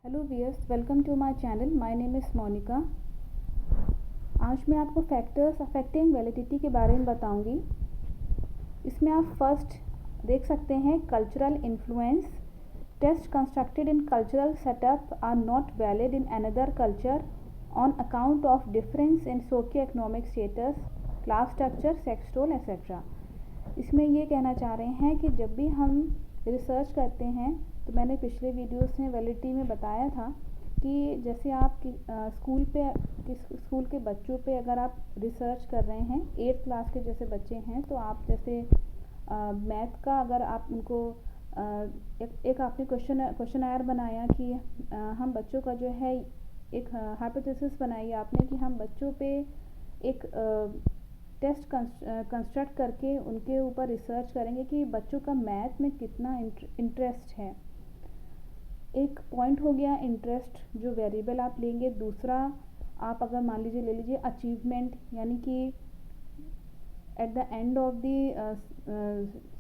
Hello viewers, welcome to my channel. My name is Monika. आज मैं आपको फैक्टर्स अफेक्टिंग वैलिडिटी के बारे में बताऊंगी। इसमें आप फर्स्ट देख सकते हैं cultural influence. Test constructed in cultural setup are not valid in another culture on account of difference in socio economic status, class structure, sex role etcetera. इसमें ये कहना चाह रहे हैं कि जब भी हम रिसर्च करते हैं, तो मैंने पिछले वीडियोस में वैलिडिटी में बताया था कि जैसे आप स्कूल के बच्चों पे अगर आप रिसर्च कर रहे हैं, 8th क्लास के जैसे बच्चे हैं, तो आप जैसे मैथ का अगर आप उनको एक आपने क्वेश्चनायर बनाया कि हम बच्चों का जो है एक हाइपोथेसिस बनाई आपने कि हम बच्चों पे एक टेस्ट कंस्ट्रक्ट करके उनके ऊपर रिसर्च करेंगे कि बच्चों का मैथ में कितना इंटरेस्ट है। एक पॉइंट हो गया इंटरेस्ट, जो वेरिएबल आप लेंगे। दूसरा, आप अगर मान लीजिए ले लीजिए अचीवमेंट, यानी कि at the end of the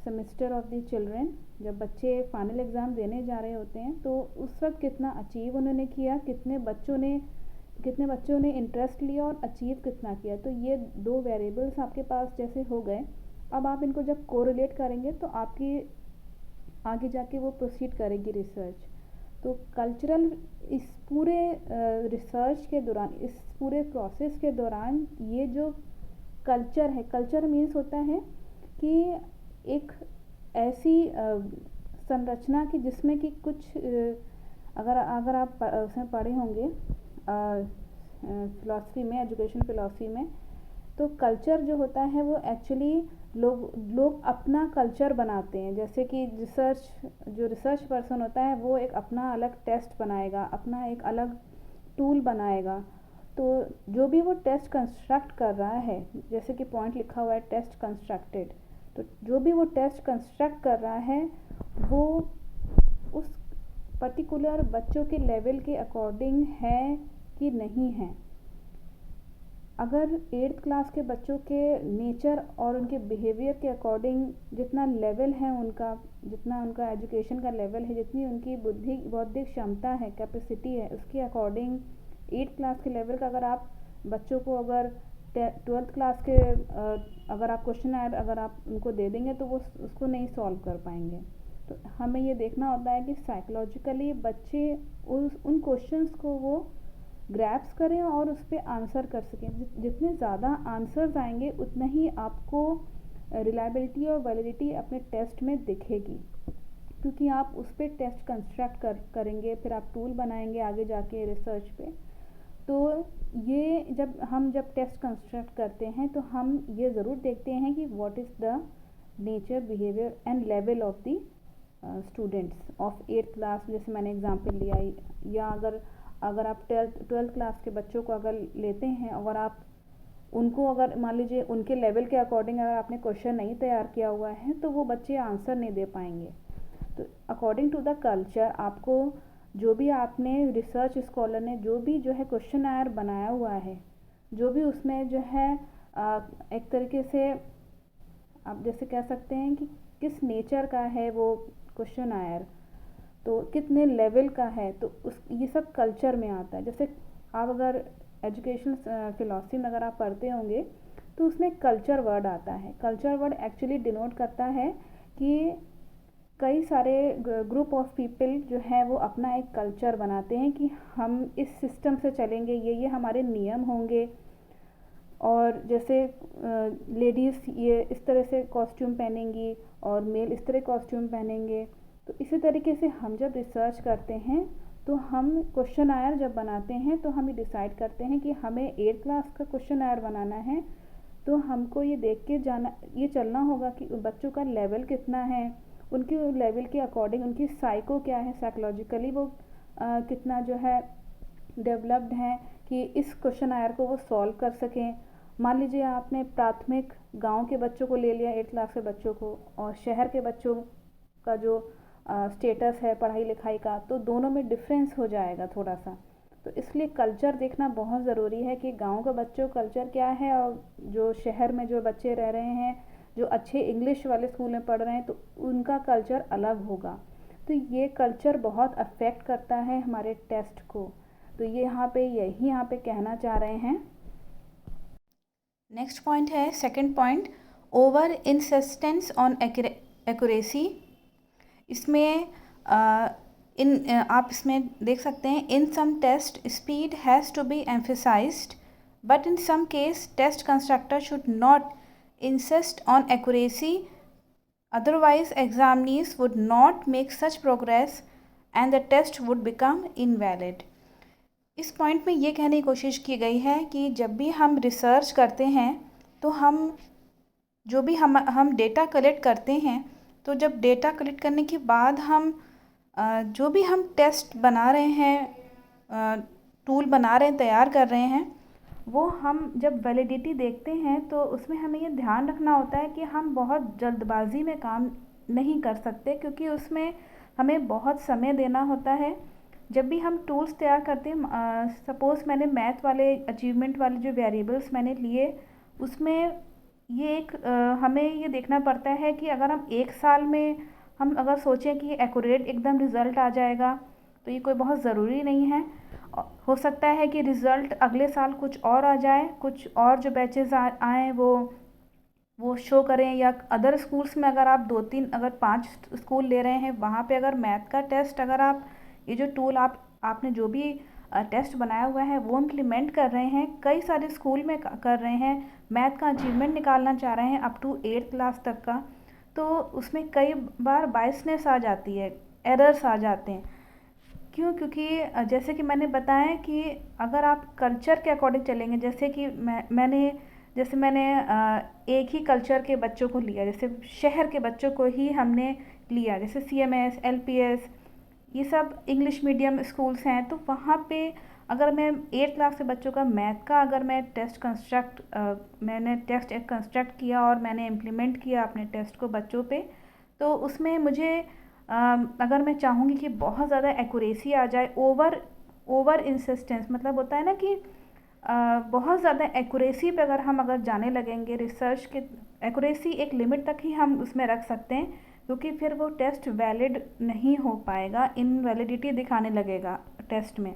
semester of the children, जब बच्चे फाइनल एग्ज़ाम देने जा रहे होते हैं, तो उस वक्त कितना अचीव उन्होंने किया, कितने बच्चों ने इंटरेस्ट लिया और अचीव कितना किया। तो ये दो वेरिएबल्स आपके पास जैसे हो गए। अब आप इनको जब कोरिलेट करेंगे तो आपकी आगे जाके वो प्रोसीड करेगी रिसर्च। तो कल्चरल इस पूरे रिसर्च के दौरान, इस पूरे प्रोसेस के दौरान, ये जो कल्चर है, कल्चर मीन्स होता है कि एक ऐसी संरचना की जिसमें कि कुछ अगर आप उसमें पढ़े होंगे फ़िलासफ़ी में, एजुकेशन फ़िलासफ़ी में, तो कल्चर जो होता है वो एक्चुअली लोग अपना कल्चर बनाते हैं। जैसे कि रिसर्च पर्सन होता है वो एक अपना अलग टेस्ट बनाएगा, अपना एक अलग टूल बनाएगा। तो जो भी वो टेस्ट कंस्ट्रक्ट कर रहा है, जैसे कि पॉइंट लिखा हुआ है टेस्ट कंस्ट्रक्टेड, तो जो भी वो टेस्ट कंस्ट्रक्ट कर रहा है वो उस पर्टिकुलर बच्चों के लेवल के अकॉर्डिंग है कि नहीं है। अगर 8th क्लास के बच्चों के नेचर और उनके बिहेवियर के अकॉर्डिंग जितना लेवल है उनका, जितना उनका एजुकेशन का लेवल है, जितनी उनकी बौद्धिक क्षमता है, कैपेसिटी है, उसके अकॉर्डिंग 8th क्लास के लेवल का अगर आप बच्चों को अगर 12th क्लास के अगर आप क्वेश्चन अगर आप उनको दे देंगे तो वो उसको नहीं सॉल्व कर पाएंगे। तो हमें ये देखना होता है कि साइकोलॉजिकली बच्चे उन क्वेश्चंस को वो ग्रैप्स करें और उस पर आंसर कर सकें। जितने ज़्यादा आंसर्स आएंगे उतना ही आपको रिलायबिलिटी और वैलिडिटी अपने टेस्ट में दिखेगी, क्योंकि आप उस पर टेस्ट कंस्ट्रक्ट करेंगे, फिर आप टूल बनाएंगे आगे जाके रिसर्च पे। तो ये जब टेस्ट कंस्ट्रक्ट करते हैं तो हम ये ज़रूर देखते हैं कि what is the nature, behaviour and level of the students of 8th class, जैसे मैंने एग्जाम्पल लिया। या अगर आप 12th क्लास के बच्चों को अगर लेते हैं, अगर आप उनको अगर मान लीजिए उनके लेवल के अकॉर्डिंग अगर आपने क्वेश्चन नहीं तैयार किया हुआ है तो वो बच्चे आंसर नहीं दे पाएंगे। तो अकॉर्डिंग टू द कल्चर, आपको जो भी आपने रिसर्च स्कॉलर ने जो भी जो है क्वेश्चन आयर बनाया हुआ है, जो भी उसमें जो है एक तरीके से आप जैसे कह सकते हैं कि किस नेचर का है वो क्वेश्चन आयर, तो कितने लेवल का है, तो ये सब कल्चर में आता है। जैसे आप अगर एजुकेशन फ़िलासफ़ी में अगर आप पढ़ते होंगे तो उसमें कल्चर वर्ड आता है। कल्चर वर्ड एक्चुअली डिनोट करता है कि कई सारे ग्रुप ऑफ पीपल जो है वो अपना एक कल्चर बनाते हैं कि हम इस सिस्टम से चलेंगे, ये हमारे नियम होंगे। और जैसे लेडीज़ ये इस तरह से कॉस्ट्यूम पहनेंगी और मेल इस तरह कॉस्ट्यूम पहनेंगे। तो इसी तरीके से हम जब रिसर्च करते हैं तो हम क्वेश्चन आयर जब बनाते हैं तो हम ये डिसाइड करते हैं कि हमें 8th क्लास का क्वेश्चन आयर बनाना है, तो हमको ये देख के ये चलना होगा कि बच्चों का लेवल कितना है, उनके लेवल के अकॉर्डिंग उनकी साइको क्या है, साइकोलॉजिकली वो कितना जो है डेवलप्ड हैं कि इस क्वेश्चन आयर को वो सॉल्व कर सकें। मान लीजिए आपने प्राथमिक गांव के बच्चों को ले लिया, 8th क्लास के बच्चों को, और शहर के बच्चों का जो स्टेटस है पढ़ाई लिखाई का, तो दोनों में डिफरेंस हो जाएगा थोड़ा सा। तो इसलिए कल्चर देखना बहुत ज़रूरी है कि गांव का बच्चों कल्चर क्या है और जो शहर में जो बच्चे रह रहे हैं, जो अच्छे इंग्लिश वाले स्कूल में पढ़ रहे हैं, तो उनका कल्चर अलग होगा। तो ये कल्चर बहुत अफेक्ट करता है हमारे टेस्ट को। तो ये यहाँ पे कहना चाह रहे हैं। नेक्स्ट पॉइंट है, second point, over insistence on accuracy. इसमें आप इसमें देख सकते हैं, in some test speed has to be emphasised but in some case test constructor should not insist on accuracy, otherwise examinees would not make such progress and the test would become invalid। इस point में ये कहने की कोशिश की गई है कि जब भी हम रिसर्च करते हैं तो हम डेटा कलेक्ट करते हैं, तो जब डेटा कलेक्ट करने के बाद हम जो भी हम टेस्ट बना रहे हैं, टूल बना रहे हैं, तैयार कर रहे हैं, वो हम जब वैलिडिटी देखते हैं तो उसमें हमें ये ध्यान रखना होता है कि हम बहुत जल्दबाजी में काम नहीं कर सकते, क्योंकि उसमें हमें बहुत समय देना होता है। जब भी हम टूल्स तैयार करते हैं, सपोज़ मैंने मैथ वाले अचीवमेंट वाले जो वेरिएबल्स मैंने लिए, उसमें ये हमें ये देखना पड़ता है कि अगर हम एक साल में हम अगर सोचें कि एक्यूरेट एकदम रिज़ल्ट आ जाएगा, तो ये कोई बहुत ज़रूरी नहीं है। हो सकता है कि रिज़ल्ट अगले साल कुछ और आ जाए, कुछ और जो बैचेस आएँ वो शो करें, या अदर स्कूल्स में अगर आप 2-3 अगर 5 स्कूल ले रहे हैं, वहाँ पे अगर मैथ का टेस्ट, अगर आप ये जो टूल आपने जो भी टेस्ट बनाया हुआ है वो इम्प्लीमेंट कर रहे हैं, कई सारे स्कूल में कर रहे हैं, मैथ का अचीवमेंट निकालना चाह रहे हैं अप टू 8th क्लास तक का, तो उसमें कई बार बायसनेस आ जाती है, एरर्स आ जाते हैं। क्यों? क्योंकि जैसे कि मैंने बताया कि अगर आप कल्चर के अकॉर्डिंग चलेंगे, जैसे कि मैंने एक ही कल्चर के बच्चों को लिया, जैसे शहर के बच्चों को ही हमने लिया, जैसे CMS, LPS, ये सब इंग्लिश मीडियम स्कूल्स हैं, तो वहाँ पे अगर मैं 8th क्लास के बच्चों का मैथ का अगर मैं मैंने टेस्ट कंस्ट्रक्ट किया और मैंने इम्प्लीमेंट किया अपने टेस्ट को बच्चों पे, तो उसमें मुझे अगर मैं चाहूँगी कि बहुत ज़्यादा एक्यूरेसी आ जाए, ओवर इंसिस्टेंस मतलब होता है ना कि बहुत ज़्यादा एक्यूरेसी पे अगर जाने लगेंगे, रिसर्च के एक्यूरेसी एक लिमिट तक ही हम उसमें रख सकते हैं, क्योंकि फिर वो टेस्ट वैलिड नहीं हो पाएगा, इनवैलिडिटी दिखाने लगेगा टेस्ट में।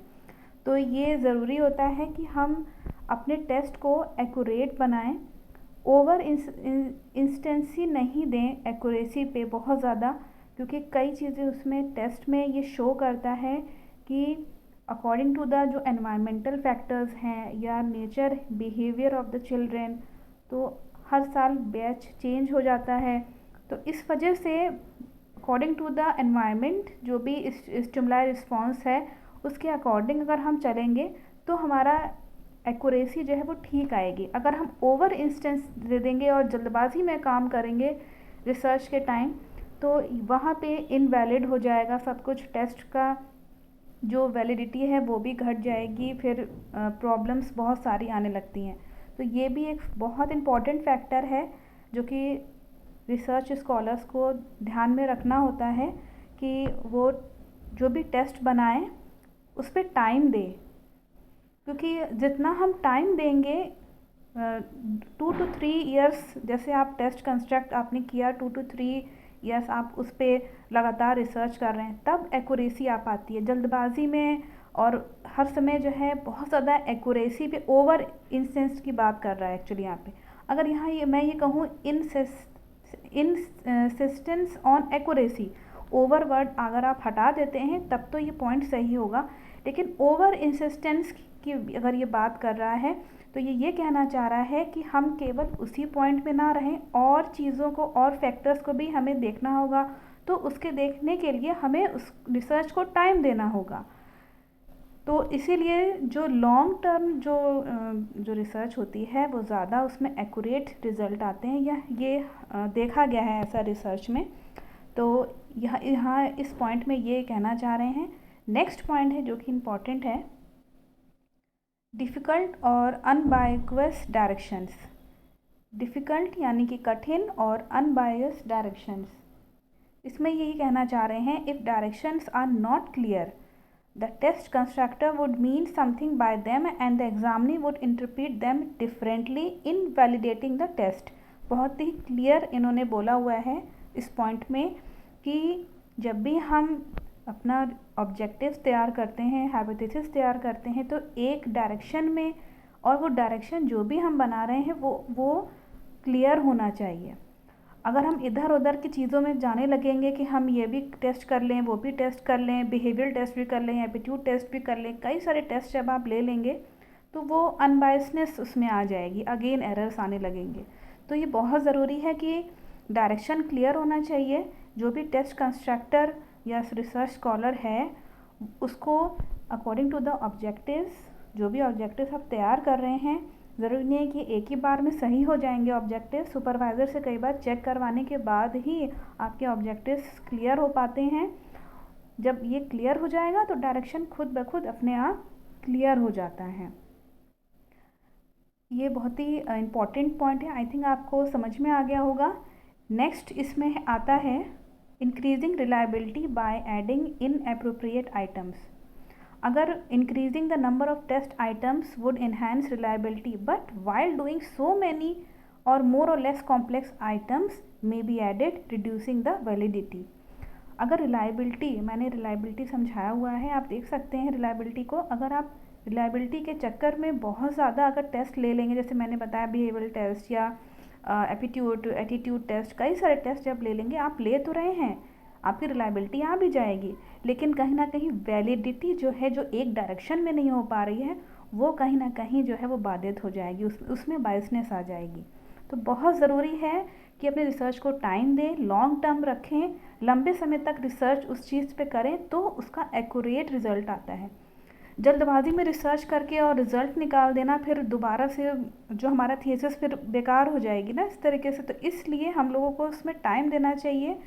तो ये ज़रूरी होता है कि हम अपने टेस्ट को एक्यूरेट बनाएं, ओवर इंस्टेंसी नहीं दें एक्यूरेसी पे बहुत ज़्यादा, क्योंकि कई चीज़ें उसमें टेस्ट में ये शो करता है कि अकॉर्डिंग टू द जो एनवायरमेंटल फैक्टर्स हैं या nature behaviour of the children, तो हर साल बैच चेंज हो जाता है, तो इस वजह से अकॉर्डिंग टू द एनवायरनमेंट जो भी स्टिमुलाई रिस्पॉन्स है उसके अकॉर्डिंग अगर हम चलेंगे तो हमारा एक्यूरेसी जो है वो ठीक आएगी। अगर हम ओवर इंस्टेंस दे देंगे और जल्दबाजी में काम करेंगे रिसर्च के टाइम, तो वहाँ पे इनवैलिड हो जाएगा सब कुछ, टेस्ट का जो वैलिडिटी है वो भी घट जाएगी, फिर प्रॉब्लम्स बहुत सारी आने लगती हैं। तो ये भी एक बहुत इम्पॉर्टेंट फैक्टर है जो कि रिसर्च स्कॉलर्स को ध्यान में रखना होता है कि वो जो भी टेस्ट बनाएं उस पर टाइम दें, क्योंकि जितना हम टाइम देंगे 2 to 3 ईयर्स, जैसे आप टेस्ट कंस्ट्रक्ट आपने किया 2 to 3 ईयर्स आप उस पर लगातार रिसर्च कर रहे हैं, तब एक्यूरेसी आ पाती है। जल्दबाजी में और हर समय जो है बहुत ज़्यादा एक्यूरेसी पे ओवर इंसेंस की बात कर रहा है एक्चुअली यहाँ पे। अगर यहाँ मैं ये कहूँ insistence on accuracy, over word अगर आप हटा देते हैं तब तो ये पॉइंट सही होगा, लेकिन ओवर इंसिस्टेंस की अगर ये बात कर रहा है तो ये कहना चाह रहा है कि हम केवल उसी पॉइंट पे ना रहें, और चीज़ों को और फैक्टर्स को भी हमें देखना होगा, तो उसके देखने के लिए हमें उस रिसर्च को टाइम देना होगा। तो इसीलिए जो लॉन्ग टर्म जो रिसर्च होती है वो ज़्यादा उसमें एक्यूरेट रिज़ल्ट आते हैं, या ये देखा गया है ऐसा रिसर्च में। तो यहाँ इस पॉइंट में ये कहना चाह रहे हैं। नेक्स्ट पॉइंट है जो कि इम्पॉर्टेंट है, डिफ़िकल्ट और अनबायस्ड डायरेक्शंस। डिफ़िकल्ट यानी कि कठिन और अनबायस्ड डायरेक्शंस, इसमें यही कहना चाह रहे हैं, if directions are not clear the test constructor would mean something by them and the examinee would interpret them differently in validating the test. बहुत ही क्लियर इन्होंने बोला हुआ है इस पॉइंट में कि जब भी हम अपना ऑब्जेक्टिव्स तैयार करते हैं, हाइपोथेसिस तैयार करते हैं, तो एक डायरेक्शन में, और वो डायरेक्शन जो भी हम बना रहे हैं वो क्लियर होना चाहिए। अगर हम इधर उधर की चीज़ों में जाने लगेंगे कि हम ये भी टेस्ट कर लें, वो भी टेस्ट कर लें, बिहेवियरल टेस्ट भी कर लें, एप्टीट्यूड टेस्ट भी कर लें, कई सारे टेस्ट जब आप ले लेंगे तो वो अनबायसनेस उसमें आ जाएगी, अगेन एरर्स आने लगेंगे। तो ये बहुत ज़रूरी है कि डायरेक्शन क्लियर होना चाहिए। जो भी टेस्ट कंस्ट्रक्टर या रिसर्च स्कॉलर है उसको अकॉर्डिंग टू द ऑब्जेक्टिव्स, जो भी ऑब्जेक्टिव्स आप तैयार कर रहे हैं, ज़रूरी नहीं है कि एक ही बार में सही हो जाएंगे ऑब्जेक्टिव। सुपरवाइज़र से कई बार चेक करवाने के बाद ही आपके ऑब्जेक्टिव्स क्लियर हो पाते हैं। जब ये क्लियर हो जाएगा तो डायरेक्शन खुद ब खुद अपने आप क्लियर हो जाता है। ये बहुत ही इम्पॉर्टेंट पॉइंट है, आई थिंक आपको समझ में आ गया होगा। नेक्स्ट इसमें आता है increasing reliability by adding inappropriate items. अगर increasing the number of test items would enhance reliability, but while doing so many or more or less complex items may be added, reducing the validity। अगर reliability, मैंने reliability समझाया हुआ है, आप देख सकते हैं रिलायबिलिटी को। अगर आप रिलायबिलिटी के चक्कर में बहुत ज़्यादा अगर टेस्ट ले लेंगे, जैसे मैंने बताया बिहेवियरल टेस्ट या एटीट्यूड टेस्ट, कई सारे टेस्ट जब ले लेंगे, आप ले तो रहे हैं, आपकी रिलायबिलिटी आ भी जाएगी, लेकिन कहीं ना कहीं वैलिडिटी जो है, जो एक डायरेक्शन में नहीं हो पा रही है, वो कहीं ना कहीं जो है वो बाधित हो जाएगी, उसमें बायसनेस आ जाएगी। तो बहुत ज़रूरी है कि अपने रिसर्च को टाइम दें, लॉन्ग टर्म रखें, लंबे समय तक रिसर्च उस चीज़ पे करें तो उसका एक्यूरेट रिज़ल्ट आता है। जल्दबाजी में रिसर्च करके और रिज़ल्ट निकाल देना, फिर दोबारा से जो हमारा थीसिस फिर बेकार हो जाएगी ना इस तरीके से। तो इसलिए हम लोगों को उसमें टाइम देना चाहिए।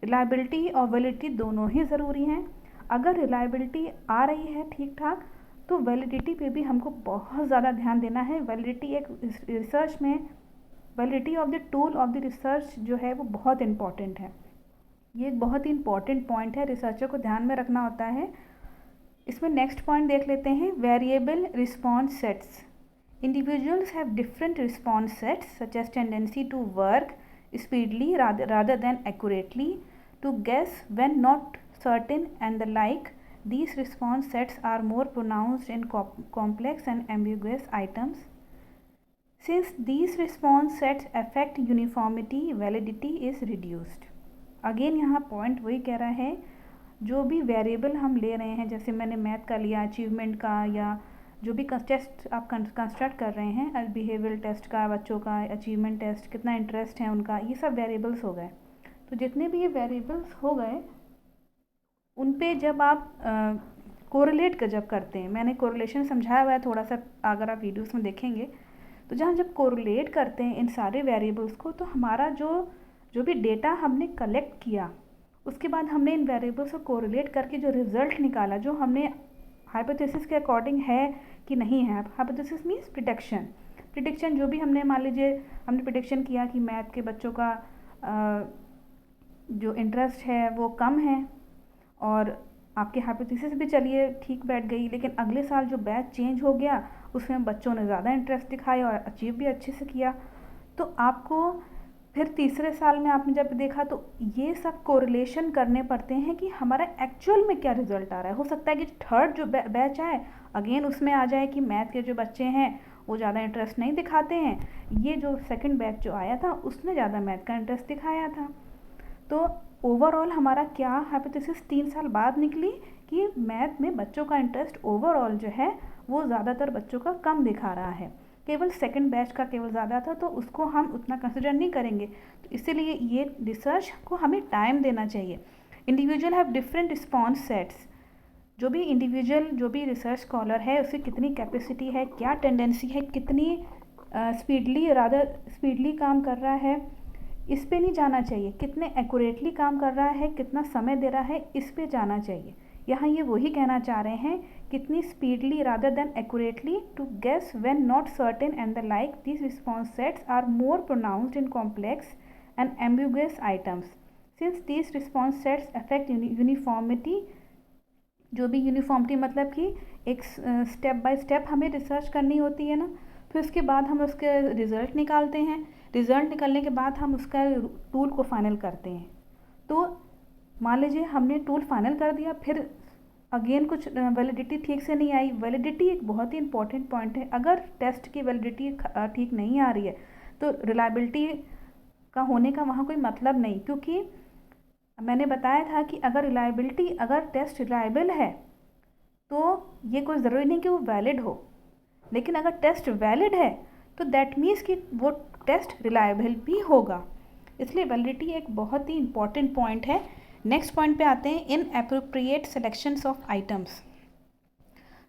रिलायबिलिटी और वैलिडिटी दोनों ही ज़रूरी हैं। अगर रिलायबिलिटी आ रही है ठीक ठाक, तो वैलिडिटी पे भी हमको बहुत ज़्यादा ध्यान देना है। वैलिडिटी एक रिसर्च में, validity of the tool of the research जो है वो बहुत इम्पॉर्टेंट है। ये एक बहुत ही इम्पॉर्टेंट पॉइंट है, रिसर्चर को ध्यान में रखना होता है। इसमें नेक्स्ट पॉइंट देख लेते हैं, variable response sets. Individuals have different response sets such as tendency to work speedily rather than accurately, to guess when not certain and the like. These response sets are more pronounced in complex and ambiguous items. Since these response sets affect uniformity, validity is reduced. Again यहाँ point वही कह रहा है, जो भी variable हम ले रहे हैं, जैसे मैंने मैथ का लिया, अचीवमेंट का, या जो भी टेस्ट आप कंस्ट्रक्ट कर रहे हैं, बिहेवियरल टेस्ट का, बच्चों का अचीवमेंट टेस्ट, कितना इंटरेस्ट है उनका, ये सब वेरिएबल्स हो गए। तो जितने भी ये वेरिएबल्स हो गए, उन पे जब आप कोरिलेट जब करते हैं, मैंने कोरिलेशन समझाया हुआ है थोड़ा सा, अगर आप वीडियोस में देखेंगे, तो जहाँ जब कोरिलेट करते हैं इन सारे वेरिएबल्स को, तो हमारा जो भी डेटा हमने कलेक्ट किया, उसके बाद हमने इन वेरिएबल्स को कोरिलेट करके जो रिज़ल्ट निकाला, जो हमने हाइपोथेसिस के अकॉर्डिंग है कि नहीं है। हाइपोथेसिस मीन्स प्रिडिक्शन जो भी हमने, मान लीजिए हमने प्रिडिक्शन किया कि मैथ के बच्चों का जो इंटरेस्ट है वो कम है, और आपकी हाइपोथेसिस भी चलिए ठीक बैठ गई, लेकिन अगले साल जो बैच चेंज हो गया उसमें बच्चों ने ज़्यादा इंटरेस्ट दिखाया और अचीव भी अच्छे से किया। तो आपको फिर तीसरे साल में आपने जब देखा, तो ये सब कोरिलेशन करने पड़ते हैं कि हमारा एक्चुअल में क्या रिजल्ट आ रहा है। हो सकता है कि थर्ड जो बैच आए, अगेन उसमें आ जाए कि मैथ के जो बच्चे हैं वो ज़्यादा इंटरेस्ट नहीं दिखाते हैं, ये जो सेकंड बैच जो आया था उसने ज़्यादा मैथ का इंटरेस्ट दिखाया था। तो ओवरऑल हमारा क्या हाइपोथेसिस 3 साल बाद निकली कि मैथ में बच्चों का इंटरेस्ट ओवरऑल जो है वो ज़्यादातर बच्चों का कम दिखा रहा है, केवल सेकंड बैच का केवल ज़्यादा था, तो उसको हम उतना कंसिडर नहीं करेंगे। तो इसीलिए ये रिसर्च को हमें टाइम देना चाहिए। Individual have different response sets. जो भी इंडिविजुअल, जो भी रिसर्च स्कॉलर है, उसकी कितनी कैपेसिटी है, क्या टेंडेंसी है, कितनी स्पीडली काम कर रहा है, इस पे नहीं जाना चाहिए। कितने एक्यूरेटली काम कर रहा है, कितना समय दे रहा है, इस पे जाना चाहिए। यहाँ ये वही कहना चाह रहे हैं, कितनी speedily rather than accurately, to guess when not certain and the like. These response sets are more pronounced in complex and ambiguous items since these response sets affect uniformity. जो भी यूनिफॉर्मिटी मतलब कि एक स्टेप बाय स्टेप हमें research करनी होती है ना, फिर उसके बाद हम उसके रिज़ल्ट निकालते हैं, रिज़ल्ट निकलने के बाद हम उसका टूल को फाइनल करते हैं। तो मान लीजिए हमने टूल फाइनल कर दिया, फिर अगेन कुछ वैलिडिटी ठीक से नहीं आई। वैलिडिटी एक बहुत ही इंपॉर्टेंट पॉइंट है। अगर टेस्ट की वैलिडिटी ठीक नहीं आ रही है तो रिलायबिलिटी का होने का वहाँ कोई मतलब नहीं, क्योंकि मैंने बताया था कि अगर टेस्ट रिलायबल है तो ये कोई ज़रूरी नहीं कि वो वैलिड हो, लेकिन अगर टेस्ट वैलिड है तो दैट मीन्स कि वो टेस्ट रिलायबल भी होगा। इसलिए वैलिडिटी एक बहुत ही इंपॉर्टेंट पॉइंट है। नेक्स्ट पॉइंट पे आते हैं, इन एप्रोप्रिएट सिलेक्शंस ऑफ आइटम्स।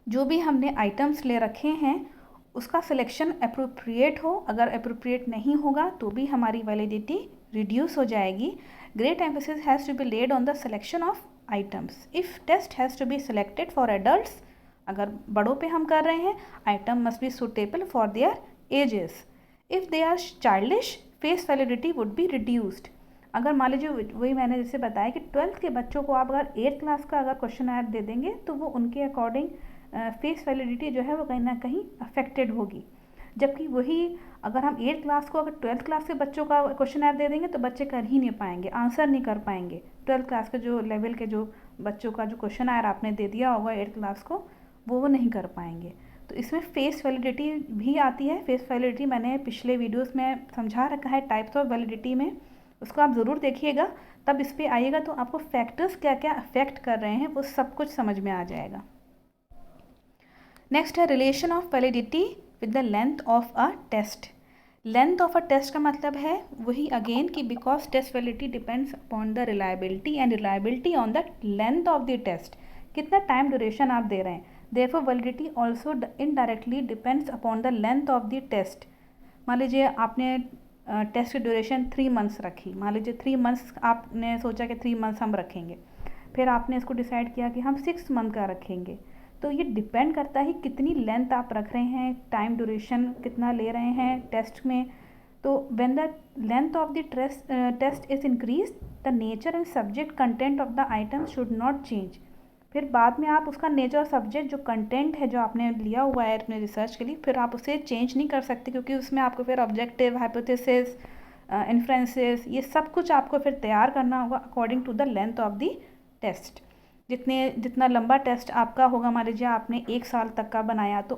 जो भी हमने आइटम्स ले रखे हैं उसका सिलेक्शन अप्रोप्रिएट हो। अगर अप्रोप्रिएट नहीं होगा तो भी हमारी वैलिडिटी रिड्यूस हो जाएगी। Great emphasis has to be laid on the selection of items. If test has to be selected for adults, अगर बड़ों पे हम कर रहे हैं, item must be suitable for their ages. If they are childish, face validity would be reduced. अगर मान लीजिए वही मैंने जैसे बताया कि 12th के बच्चों को आप अगर 8th क्लास का अगर क्वेश्चन आंसर दे देंगे तो वो उनके अकॉर्डिंग फेस वैलिडिटी जो है वो कहीं ना कहीं अफेक्टेड होगी। जबकि वही अगर हम 8th क्लास को अगर 12th क्लास के बच्चों का क्वेश्चन आंसर दे देंगे तो बच्चे कर ही नहीं पाएंगे, आंसर नहीं कर पाएंगे। 12th क्लास के जो लेवल के जो बच्चों का जो क्वेश्चन आंसर आपने दे दिया होगा 8th क्लास को, वो नहीं कर पाएंगे। तो इसमें फेस वैलिडिटी भी आती है। फेस वैलिडिटी मैंने पिछले वीडियोस में समझा रखा है टाइप्स ऑफ वैलिडिटी में, उसको आप ज़रूर देखिएगा, तब इस पर आइएगा तो आपको फैक्टर्स क्या क्या अफेक्ट कर रहे हैं वो सब कुछ समझ में आ जाएगा। नेक्स्ट है relation of validity with the length of a test. Length of a test का मतलब है वही अगेन कि because test validity depends upon the reliability and reliability on the length of the test. कितना टाइम ड्यूरेशन आप दे रहे हैं। Therefore validity also indirectly depends upon the length of the test. मान लीजिए आपने टेस्ट की ड्यूरेशन 3 मंथ्स रखी। मान लीजिए 3 मंथ्स आपने सोचा कि 3 मंथ्स हम रखेंगे, फिर आपने इसको डिसाइड किया कि हम 6 मंथ का रखेंगे। तो ये डिपेंड करता है कितनी लेंथ आप रख रहे हैं, टाइम ड्यूरेशन कितना ले रहे हैं टेस्ट में। तो when the length of the test is increase, the nature and subject content of the item should not change. फिर बाद में आप उसका नेचर और सब्जेक्ट जो कंटेंट है जो आपने लिया हुआ है अपने रिसर्च के लिए, फिर आप उसे चेंज नहीं कर सकते, क्योंकि उसमें आपको फिर ऑब्जेक्टिव, हाइपोथेसिस, इन्फ्रेंसेस, ये सब कुछ आपको फिर तैयार करना होगा according to the length of the test. जितना लंबा टेस्ट आपका होगा, मान लीजिए आपने 1 साल तक का बनाया तो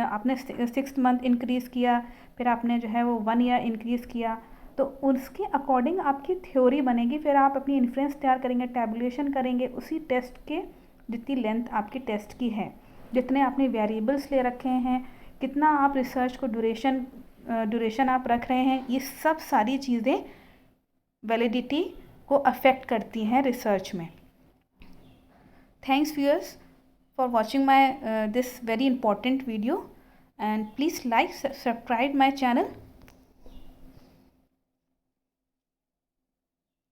आपने 6 मंथ इंक्रीज़ किया, फिर आपने जो है वो 1 ईयर इंक्रीज़ किया, तो उसके अकॉर्डिंग आपकी थ्योरी बनेगी। फिर आप अपनी इन्फ्रेंस तैयार करेंगे, टैबुलेशन करेंगे उसी टेस्ट के जितनी लेंथ आपकी टेस्ट की है, जितने आपने वेरिएबल्स ले रखे हैं, कितना आप रिसर्च को ड्यूरेशन आप रख रहे हैं, ये सब सारी चीज़ें वैलिडिटी को अफेक्ट करती हैं रिसर्च में। Thanks viewers for watching my this very important video, and please like, subscribe my channel